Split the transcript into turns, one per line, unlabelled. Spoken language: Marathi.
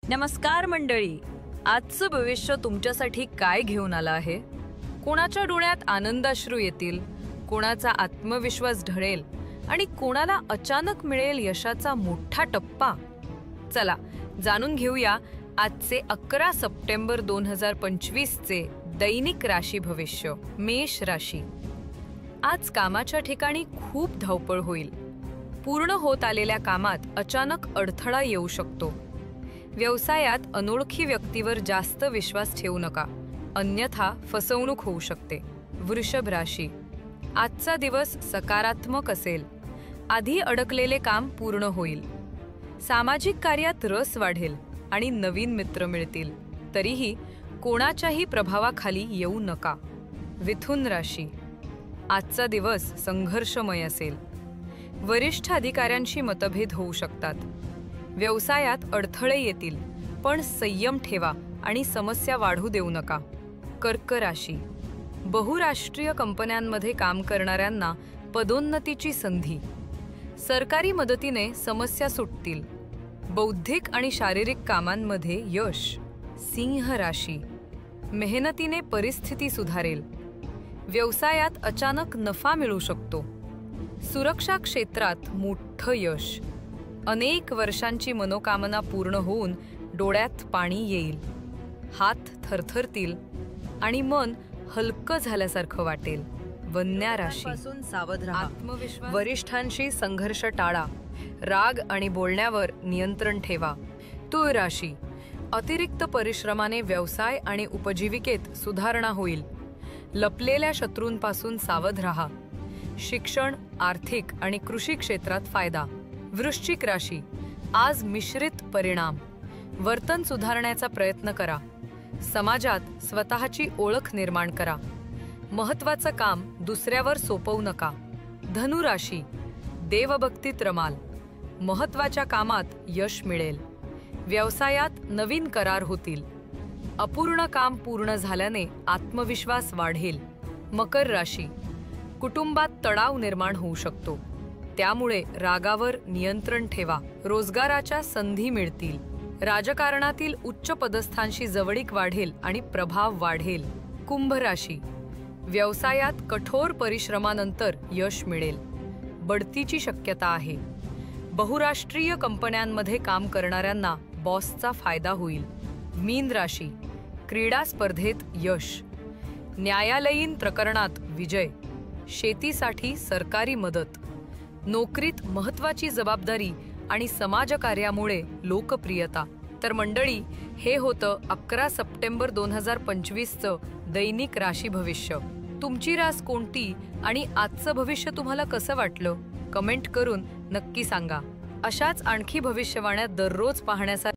नमस्कार मंडळी, आजचं भविष्य तुमच्यासाठी काय घेऊन आलं आहे? कोणाच्या डोळ्यात आनंदाश्रू येतील, कोणाचा आत्मविश्वास ढळेल आणि कोणाला अचानक मिळेल यशाचा मोठा टप्पा? चला जाणून घेऊया आजचे 11 सप्टेंबर 2025 चे दैनिक राशी भविष्य. मेष राशी. आज कामाच्या ठिकाणी खूप धावपळ होईल. पूर्ण होत आलेल्या कामात अचानक अडथळा येऊ शकतो. व्यवसायात अनोळखी व्यक्तीवर जास्त विश्वास ठेवू नका, अन्यथा फसवणूक होऊ शकते. वृषभ राशी. आजचा दिवस सकारात्मक असेल. आधी अडकलेले काम पूर्ण होईल. सामाजिक कार्यात रस वाढेल आणि नवीन मित्र मिळतील. तरीही कोणाच्याही प्रभावाखाली येऊ नका. मिथुन राशी. आजचा दिवस संघर्षमय असेल. वरिष्ठ अधिकाऱ्यांशी मतभेद होऊ शकतात. व्यवसायात अडथळे येतील, पण संयम ठेवा आणि समस्या वाढू देऊ नका. कर्क राशी. बहुराष्ट्रीय कंपन्यांमध्ये काम करणाऱ्यांना पदोन्नतीची संधी. सरकारी मदतीने समस्या सुटतील. बौद्धिक आणि शारीरिक कामांमध्ये यश. सिंह राशी. मेहनतीने परिस्थिती सुधारेल. व्यवसायात अचानक नफा मिळू शकतो. सुरक्षा क्षेत्रात मोठं यश. अनेक वर्षांची मनोकामना पूर्ण होऊन डोळ्यात पाणी येईल. हात थरथरतील आणि मन हलकं झाल्यासारखं वाटेल. कन्या राशी.
सावध राहा.
आत्मविश्वास. वरिष्ठांशी संघर्ष टाळा. राग आणि बोलण्यावर नियंत्रण ठेवा. तुळ राशी. अतिरिक्त परिश्रमाने व्यवसाय आणि उपजीविकेत सुधारणा होईल. लपलेल्या शत्रूंपासून सावध राहा. शिक्षण, आर्थिक आणि कृषी क्षेत्रात फायदा. वृश्चिक राशी. आज मिश्रित परिणाम. वर्तन सुधारण्याचा प्रयत्न करा. समाजात स्वतःची ओळख निर्माण करा. महत्त्वाचं काम दुसऱ्यावर सोपवू नका. धनु राशी. देवभक्तीत रमाल. महत्त्वाच्या कामात यश मिळेल. व्यवसायात नवीन करार होतील. अपूर्ण काम पूर्ण झाल्याने आत्मविश्वास वाढेल. मकर राशी. कुटुंबात तणाव निर्माण होऊ शकतो, त्यामुळे रागावर नियंत्रण ठेवा. रोजगाराच्या संधी मिळतील. राजकारणातील उच्च पदस्थांशी जवळीक वाढेल आणि प्रभाव वाढेल. कुंभ राशी. व्यवसायात कठोर परिश्रमानंतर यश मिळेल. बढतीची शक्यता आहे. बहुराष्ट्रीय कंपन्यांमध्ये काम करणाऱ्यांना बॉसचा फायदा होईल. मीन राशी. क्रीडा स्पर्धेत यश. न्यायालयीन प्रकरणात विजय. शेतीसाठी सरकारी मदत. नोकरीत महत्त्वाची जबाबदारी आणि समाजकार्यामुळे लोकप्रियता. तर मंडळी, हे होतं 11 सप्टेंबर 2025चं दैनिक राशी भविष्य. तुमची रास कोणती आणि आजचं भविष्य तुम्हाला कसं वाटलं? कमेंट करून नक्की सांगा. अशाच आणखी भविष्यवाण्या दररोज पाहण्यासाठी